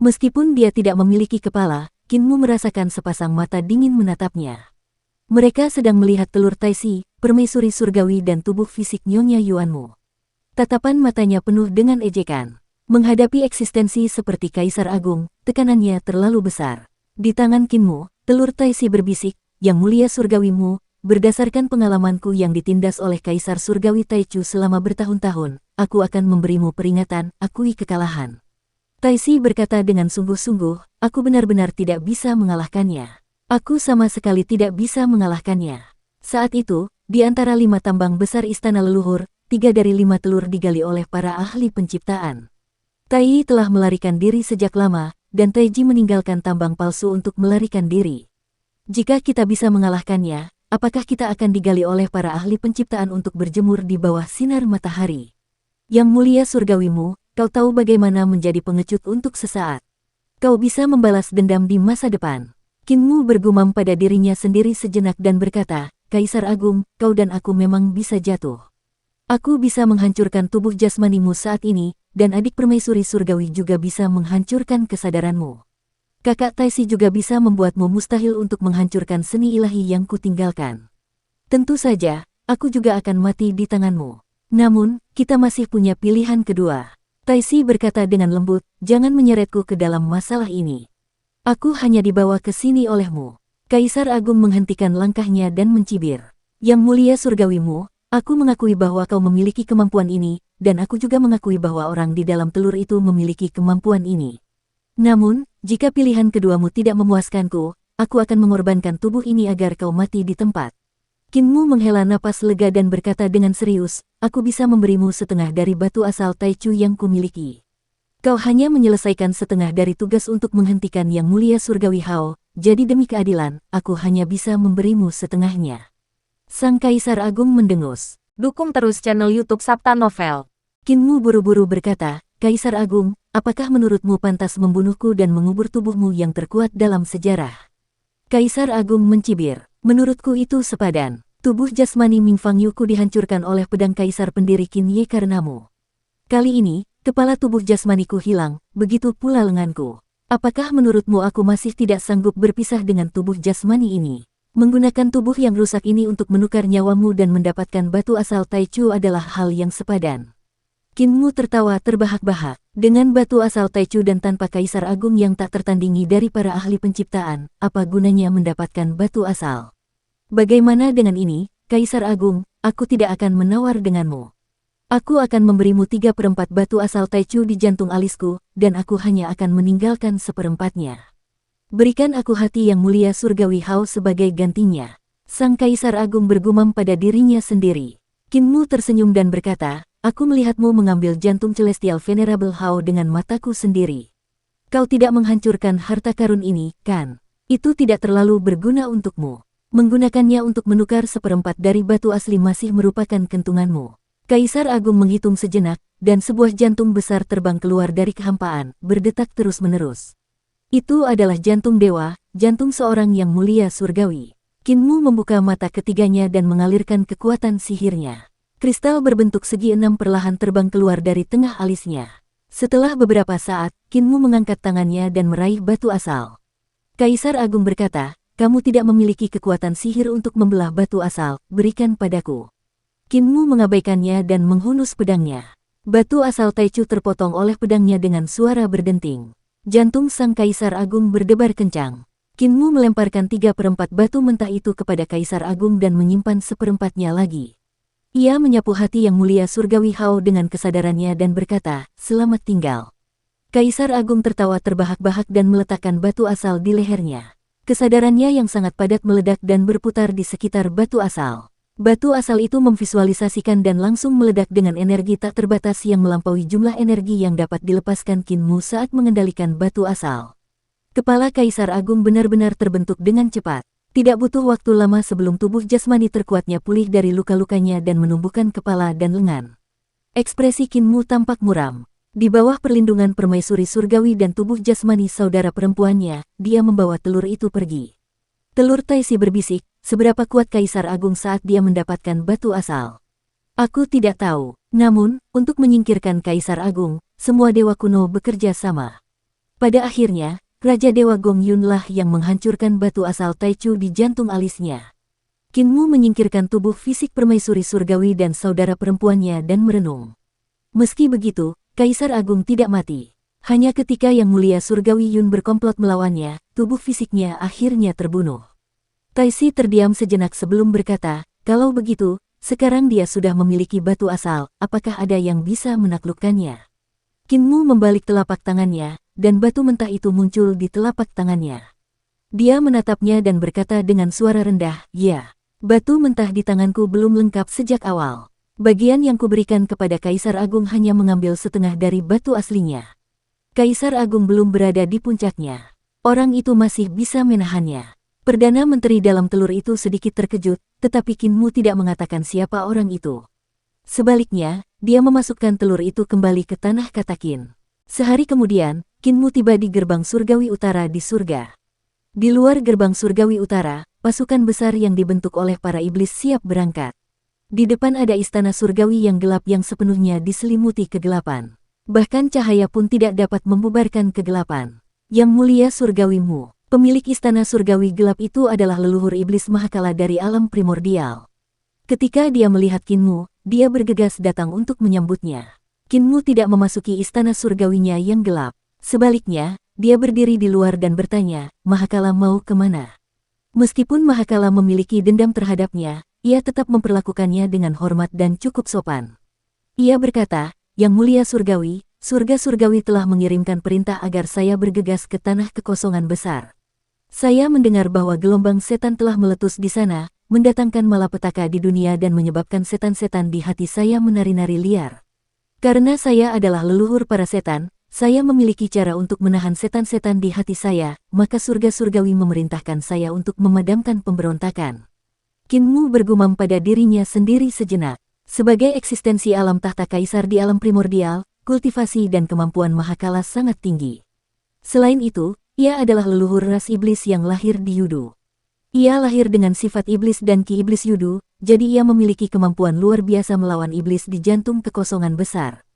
Meskipun dia tidak memiliki kepala, Qin Mu merasakan sepasang mata dingin menatapnya. Mereka sedang melihat telur Taisi, permaisuri surgawi dan tubuh fisik Nyonya Yuanmu. Tatapan matanya penuh dengan ejekan. Menghadapi eksistensi seperti Kaisar Agung, tekanannya terlalu besar. Di tangan Qin Mu, telur Taisi berbisik, Yang Mulia Surgawimu, berdasarkan pengalamanku yang ditindas oleh Kaisar Surgawi Taichu selama bertahun-tahun, aku akan memberimu peringatan, akui kekalahan. Taisi berkata dengan sungguh-sungguh, aku benar-benar tidak bisa mengalahkannya. Aku sama sekali tidak bisa mengalahkannya. Saat itu, di antara 5 tambang besar istana leluhur, 3 dari 5 telur digali oleh para ahli penciptaan. Tai telah melarikan diri sejak lama, dan Taiji meninggalkan tambang palsu untuk melarikan diri. Jika kita bisa mengalahkannya, apakah kita akan digali oleh para ahli penciptaan untuk berjemur di bawah sinar matahari? Yang Mulia Surgawimu, kau tahu bagaimana menjadi pengecut untuk sesaat. Kau bisa membalas dendam di masa depan. Qin Mu bergumam pada dirinya sendiri sejenak dan berkata, Kaisar Agung, kau dan aku memang bisa jatuh. Aku bisa menghancurkan tubuh jasmanimu saat ini, dan adik permaisuri surgawi juga bisa menghancurkan kesadaranmu. Kakak Taisi juga bisa membuatmu mustahil untuk menghancurkan seni ilahi yang kutinggalkan. Tentu saja, aku juga akan mati di tanganmu. Namun, kita masih punya pilihan kedua. Taisi berkata dengan lembut, jangan menyeretku ke dalam masalah ini. Aku hanya dibawa ke sini olehmu. Kaisar Agung menghentikan langkahnya dan mencibir. Yang Mulia Surgawimu, aku mengakui bahwa kau memiliki kemampuan ini, dan aku juga mengakui bahwa orang di dalam telur itu memiliki kemampuan ini. Namun, jika pilihan keduamu tidak memuaskanku, aku akan mengorbankan tubuh ini agar kau mati di tempat. Qin Mu menghela napas lega dan berkata dengan serius, aku bisa memberimu setengah dari batu asal Taichu yang kumiliki. Kau hanya menyelesaikan setengah dari tugas untuk menghentikan Yang Mulia Surgawi Hao, jadi demi keadilan, aku hanya bisa memberimu setengahnya. Sang Kaisar Agung mendengus. Dukung terus channel YouTube Sabta Novel. Qin Mu buru-buru berkata, Kaisar Agung, apakah menurutmu pantas membunuhku dan mengubur tubuhmu yang terkuat dalam sejarah? Kaisar Agung mencibir, menurutku itu sepadan. Tubuh jasmani Ming Fang Yuku dihancurkan oleh pedang Kaisar pendiri Qin Ye karenamu. Kali ini, kepala tubuh jasmaniku hilang, begitu pula lenganku. Apakah menurutmu aku masih tidak sanggup berpisah dengan tubuh jasmani ini? Menggunakan tubuh yang rusak ini untuk menukar nyawamu dan mendapatkan batu asal Taichu adalah hal yang sepadan. Qin Mu tertawa terbahak-bahak. Dengan batu asal Taichu dan tanpa Kaisar Agung yang tak tertandingi dari para ahli penciptaan, apa gunanya mendapatkan batu asal? Bagaimana dengan ini, Kaisar Agung, aku tidak akan menawar denganmu. Aku akan memberimu 3/4 batu asal Taichu di jantung alisku, dan aku hanya akan meninggalkan seperempatnya. Berikan aku hati Yang Mulia Surgawi Hao sebagai gantinya. Sang Kaisar Agung bergumam pada dirinya sendiri. Qin Mu tersenyum dan berkata, aku melihatmu mengambil jantung Celestial Venerable Hao dengan mataku sendiri. Kau tidak menghancurkan harta karun ini, kan? Itu tidak terlalu berguna untukmu. Menggunakannya untuk menukar seperempat dari batu asli masih merupakan kentunganmu. Kaisar Agung menghitung sejenak, dan sebuah jantung besar terbang keluar dari kehampaan, berdetak terus-menerus. Itu adalah jantung dewa, jantung seorang Yang Mulia Surgawi. Qin Mu membuka mata ketiganya dan mengalirkan kekuatan sihirnya. Kristal berbentuk segi 6 perlahan terbang keluar dari tengah alisnya. Setelah beberapa saat, Qin Mu mengangkat tangannya dan meraih batu asal. Kaisar Agung berkata, kamu tidak memiliki kekuatan sihir untuk membelah batu asal, berikan padaku. Qin Mu mengabaikannya dan menghunus pedangnya. Batu asal Taichu terpotong oleh pedangnya dengan suara berdenting. Jantung sang Kaisar Agung berdebar kencang. Qin Mu melemparkan 3/4 batu mentah itu kepada Kaisar Agung dan menyimpan seperempatnya lagi. Ia menyapu hati Yang Mulia Surgawi Hao dengan kesadarannya dan berkata, selamat tinggal. Kaisar Agung tertawa terbahak-bahak dan meletakkan batu asal di lehernya. Kesadarannya yang sangat padat meledak dan berputar di sekitar batu asal. Batu asal itu memvisualisasikan dan langsung meledak dengan energi tak terbatas yang melampaui jumlah energi yang dapat dilepaskan Qin Mu saat mengendalikan batu asal. Kepala Kaisar Agung benar-benar terbentuk dengan cepat. Tidak butuh waktu lama sebelum tubuh jasmani terkuatnya pulih dari luka-lukanya dan menumbuhkan kepala dan lengan. Ekspresi Qin Mu tampak muram. Di bawah perlindungan permaisuri surgawi dan tubuh jasmani saudara perempuannya, dia membawa telur itu pergi. Telur Taisi berbisik, seberapa kuat Kaisar Agung saat dia mendapatkan batu asal. Aku tidak tahu, namun, untuk menyingkirkan Kaisar Agung, semua dewa kuno bekerja sama. Pada akhirnya, Raja Dewa Gong Yun lah yang menghancurkan batu asal Taichu di jantung alisnya. Qin Mu menyingkirkan tubuh fisik permaisuri surgawi dan saudara perempuannya dan merenung. Meski begitu, Kaisar Agung tidak mati. Hanya ketika Yang Mulia Surgawi Yun berkomplot melawannya, tubuh fisiknya akhirnya terbunuh. Taisi terdiam sejenak sebelum berkata, kalau begitu, sekarang dia sudah memiliki batu asal, apakah ada yang bisa menaklukkannya? Qin Mu membalik telapak tangannya, dan batu mentah itu muncul di telapak tangannya. Dia menatapnya dan berkata dengan suara rendah, ya, batu mentah di tanganku belum lengkap sejak awal. Bagian yang kuberikan kepada Kaisar Agung hanya mengambil setengah dari batu aslinya. Kaisar Agung belum berada di puncaknya. Orang itu masih bisa menahannya. Perdana Menteri dalam telur itu sedikit terkejut, tetapi Qin Mu tidak mengatakan siapa orang itu. Sebaliknya, dia memasukkan telur itu kembali ke tanah kata Qin. Sehari kemudian, Qin Mu tiba di gerbang surgawi utara di surga. Di luar gerbang surgawi utara, pasukan besar yang dibentuk oleh para iblis siap berangkat. Di depan ada istana surgawi yang gelap yang sepenuhnya diselimuti kegelapan. Bahkan cahaya pun tidak dapat membubarkan kegelapan. Yang Mulia Surgawi Mu, pemilik istana surgawi gelap itu adalah leluhur iblis Mahakala dari alam primordial. Ketika dia melihat Qin Mu, dia bergegas datang untuk menyambutnya. Qin Mu tidak memasuki istana surgawinya yang gelap. Sebaliknya, dia berdiri di luar dan bertanya, Mahakala mau kemana? Meskipun Mahakala memiliki dendam terhadapnya, ia tetap memperlakukannya dengan hormat dan cukup sopan. Ia berkata, Yang Mulia Surgawi, surga surgawi telah mengirimkan perintah agar saya bergegas ke tanah kekosongan besar. Saya mendengar bahwa gelombang setan telah meletus di sana, mendatangkan malapetaka di dunia dan menyebabkan setan-setan di hati saya menari-nari liar. Karena saya adalah leluhur para setan, saya memiliki cara untuk menahan setan-setan di hati saya, maka surga surgawi memerintahkan saya untuk memadamkan pemberontakan. Qin Mu bergumam pada dirinya sendiri sejenak. Sebagai eksistensi alam tahta kaisar di alam primordial, kultivasi dan kemampuan Mahakala sangat tinggi. Selain itu, ia adalah leluhur ras iblis yang lahir di Yudu. Ia lahir dengan sifat iblis dan ki iblis Yudu, jadi ia memiliki kemampuan luar biasa melawan iblis di jantung kekosongan besar.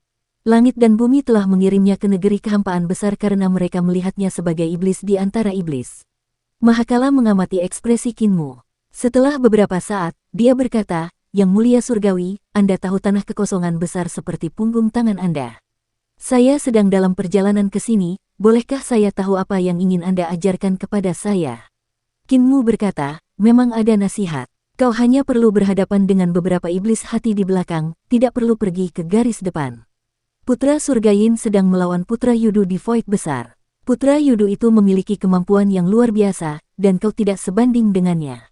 Langit dan bumi telah mengirimnya ke negeri kehampaan besar karena mereka melihatnya sebagai iblis di antara iblis. Mahakala mengamati ekspresi Qin Mu. Setelah beberapa saat, dia berkata, "Yang mulia surgawi, Anda tahu tanah kekosongan besar seperti punggung tangan Anda. Saya sedang dalam perjalanan ke sini, bolehkah saya tahu apa yang ingin Anda ajarkan kepada saya?" Qin Mu berkata, "Memang ada nasihat. Kau hanya perlu berhadapan dengan beberapa iblis hati di belakang, tidak perlu pergi ke garis depan. Putra surga Yin sedang melawan putra Yudu di void besar. Putra Yudu itu memiliki kemampuan yang luar biasa, dan kau tidak sebanding dengannya.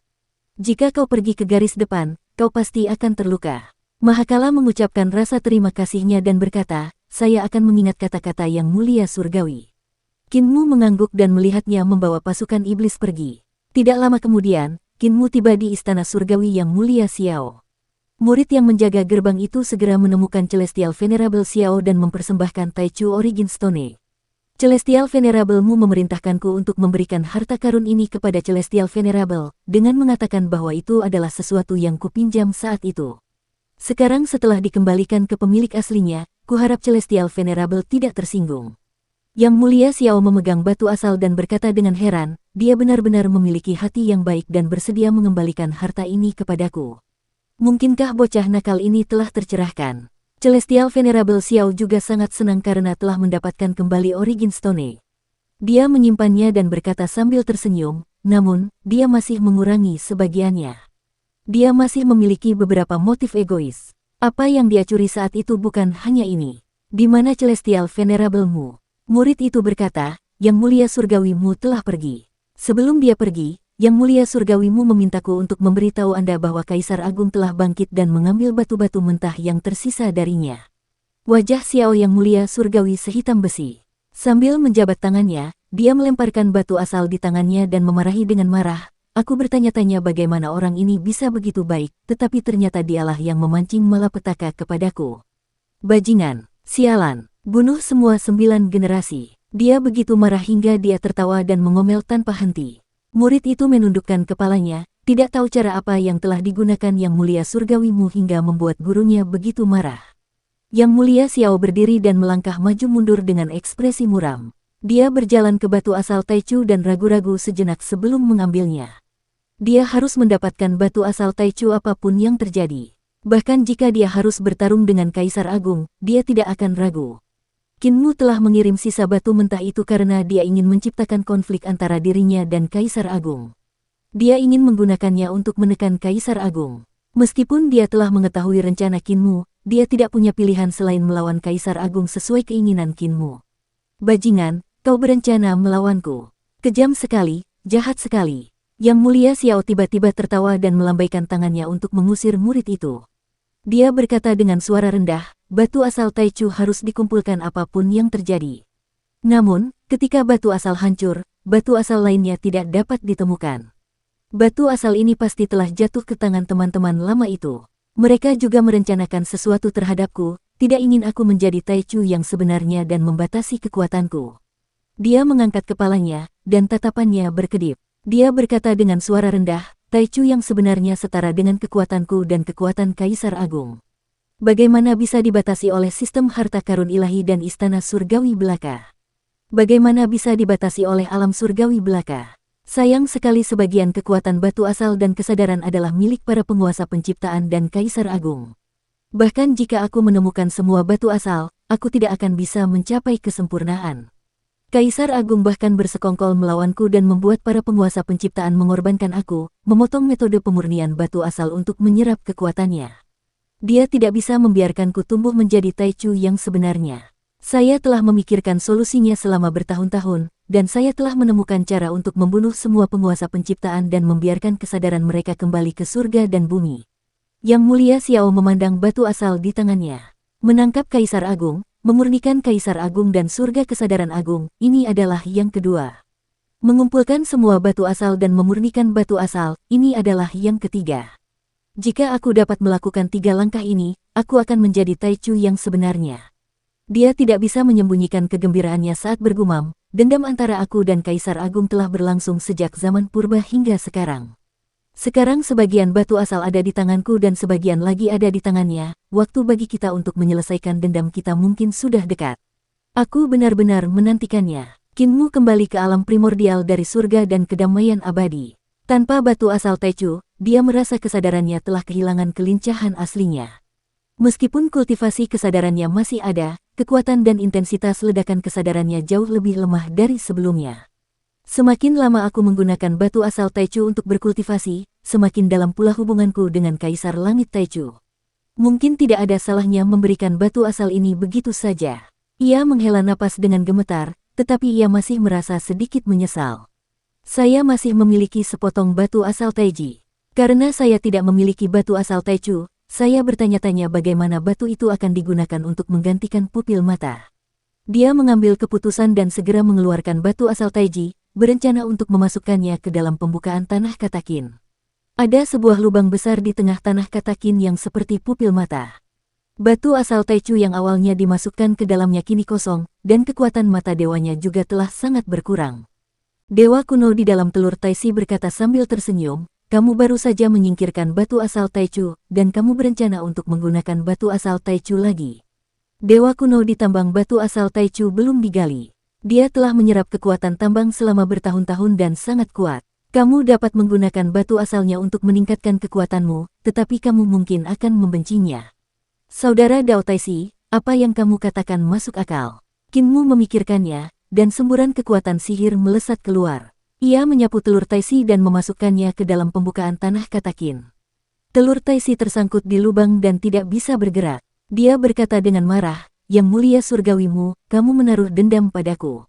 Jika kau pergi ke garis depan, kau pasti akan terluka." Mahakala mengucapkan rasa terima kasihnya dan berkata, "Saya akan mengingat kata-kata yang mulia surgawi." Qin Mu mengangguk dan melihatnya membawa pasukan iblis pergi. Tidak lama kemudian, Qin Mu tiba di istana surgawi yang mulia Xiao. Murid yang menjaga gerbang itu segera menemukan Celestial Venerable Xiao dan mempersembahkan Taichu Origin Stone. "Celestial Venerable Mu memerintahkanku untuk memberikan harta karun ini kepada Celestial Venerable, dengan mengatakan bahwa itu adalah sesuatu yang kupinjam saat itu. Sekarang setelah dikembalikan ke pemilik aslinya, kuharap Celestial Venerable tidak tersinggung." Yang mulia Xiao memegang batu asal dan berkata dengan heran, "Dia benar-benar memiliki hati yang baik dan bersedia mengembalikan harta ini kepadaku. Mungkinkah bocah nakal ini telah tercerahkan?" Celestial Venerable Xiao juga sangat senang karena telah mendapatkan kembali Origin Stone. Dia menyimpannya dan berkata sambil tersenyum, namun, dia masih mengurangi sebagiannya. Dia masih memiliki beberapa motif egois. Apa yang dia curi saat itu bukan hanya ini. "Di mana Celestial Venerable Mu?" Murid itu berkata, "Yang mulia surgawi Mu telah pergi. Sebelum dia pergi, Yang mulia surgawi Mu memintaku untuk memberitahu Anda bahwa Kaisar Agung telah bangkit dan mengambil batu-batu mentah yang tersisa darinya." Wajah Xiao yang mulia surgawi sehitam besi. Sambil menjabat tangannya, dia melemparkan batu asal di tangannya dan memarahi dengan marah. "Aku bertanya-tanya bagaimana orang ini bisa begitu baik, tetapi ternyata dialah yang memancing malapetaka kepadaku. Bajingan, sialan, bunuh semua 9 generasi." Dia begitu marah hingga dia tertawa dan mengomel tanpa henti. Murid itu menundukkan kepalanya, tidak tahu cara apa yang telah digunakan Yang mulia surgawi Mu hingga membuat gurunya begitu marah. Yang mulia Xiao berdiri dan melangkah maju mundur dengan ekspresi muram. Dia berjalan ke batu asal Taichu dan ragu-ragu sejenak sebelum mengambilnya. Dia harus mendapatkan batu asal Taichu apapun yang terjadi. Bahkan jika dia harus bertarung dengan Kaisar Agung, dia tidak akan ragu. Qin Mu telah mengirim sisa batu mentah itu karena dia ingin menciptakan konflik antara dirinya dan Kaisar Agung. Dia ingin menggunakannya untuk menekan Kaisar Agung. Meskipun dia telah mengetahui rencana Qin Mu, dia tidak punya pilihan selain melawan Kaisar Agung sesuai keinginan Qin Mu. "Bajingan, kau berencana melawanku. Kejam sekali, jahat sekali." Yang mulia Xiao tiba-tiba tertawa dan melambaikan tangannya untuk mengusir murid itu. Dia berkata dengan suara rendah, "Batu asal Taichu harus dikumpulkan apapun yang terjadi." Namun, ketika batu asal hancur, batu asal lainnya tidak dapat ditemukan. Batu asal ini pasti telah jatuh ke tangan teman-teman lama itu. Mereka juga merencanakan sesuatu terhadapku, tidak ingin aku menjadi Taichu yang sebenarnya dan membatasi kekuatanku. Dia mengangkat kepalanya, dan tatapannya berkedip. Dia berkata dengan suara rendah, "Taichu yang sebenarnya setara dengan kekuatanku dan kekuatan Kaisar Agung. Bagaimana bisa dibatasi oleh sistem harta karun ilahi dan istana surgawi belaka? Bagaimana bisa dibatasi oleh alam surgawi belaka? Sayang sekali sebagian kekuatan batu asal dan kesadaran adalah milik para penguasa penciptaan dan Kaisar Agung. Bahkan jika aku menemukan semua batu asal, aku tidak akan bisa mencapai kesempurnaan. Kaisar Agung bahkan bersekongkol melawanku dan membuat para penguasa penciptaan mengorbankan aku, memotong metode pemurnian batu asal untuk menyerap kekuatannya. Dia tidak bisa membiarkanku tumbuh menjadi Taichu yang sebenarnya. Saya telah memikirkan solusinya selama bertahun-tahun, dan saya telah menemukan cara untuk membunuh semua penguasa penciptaan dan membiarkan kesadaran mereka kembali ke surga dan bumi." Yang mulia Xiao memandang batu asal di tangannya. Menangkap Kaisar Agung, Memurnikan Kaisar Agung dan Surga Kesadaran Agung, ini adalah yang kedua. Mengumpulkan semua batu asal dan memurnikan batu asal, ini adalah yang ketiga. Jika aku dapat melakukan 3 langkah ini, aku akan menjadi Taichu yang sebenarnya. Dia tidak bisa menyembunyikan kegembiraannya saat bergumam, dendam antara aku dan Kaisar Agung telah berlangsung sejak zaman purba hingga sekarang. Sekarang sebagian batu asal ada di tanganku dan sebagian lagi ada di tangannya, waktu bagi kita untuk menyelesaikan dendam kita mungkin sudah dekat. Aku benar-benar menantikannya. Qinmu kembali ke alam primordial dari surga dan kedamaian abadi. Tanpa batu asal Taichu, dia merasa kesadarannya telah kehilangan kelincahan aslinya. Meskipun kultivasi kesadarannya masih ada, kekuatan dan intensitas ledakan kesadarannya jauh lebih lemah dari sebelumnya. Semakin lama aku menggunakan batu asal Taichu untuk berkultivasi, semakin dalam pula hubunganku dengan Kaisar Langit Taichu. Mungkin tidak ada salahnya memberikan batu asal ini begitu saja. Ia menghela napas dengan gemetar, tetapi ia masih merasa sedikit menyesal. Saya masih memiliki sepotong batu asal Taiji. Karena saya tidak memiliki batu asal Taichu, saya bertanya-tanya bagaimana batu itu akan digunakan untuk menggantikan pupil mata. Dia mengambil keputusan dan segera mengeluarkan batu asal Taiji, berencana untuk memasukkannya ke dalam pembukaan tanah katakin. Ada sebuah lubang besar di tengah tanah katakin yang seperti pupil mata. Batu asal Taichu yang awalnya dimasukkan ke dalamnya kini kosong, dan kekuatan mata dewanya juga telah sangat berkurang. Dewa kuno di dalam telur Taisi berkata sambil tersenyum, kamu baru saja menyingkirkan batu asal Taichu, dan kamu berencana untuk menggunakan batu asal Taichu lagi. Dewa kuno di tambang batu asal Taichu belum digali. Dia telah menyerap kekuatan tambang selama bertahun-tahun dan sangat kuat. Kamu dapat menggunakan batu asalnya untuk meningkatkan kekuatanmu, tetapi kamu mungkin akan membencinya. Saudara Dao Taisi, apa yang kamu katakan masuk akal. Qinmu memikirkannya, dan semburan kekuatan sihir melesat keluar. Ia menyapu telur Taisi dan memasukkannya ke dalam pembukaan tanah katakin. Telur Taisi tersangkut di lubang dan tidak bisa bergerak. Dia berkata dengan marah, Yang mulia surgawimu, kamu menaruh dendam padaku.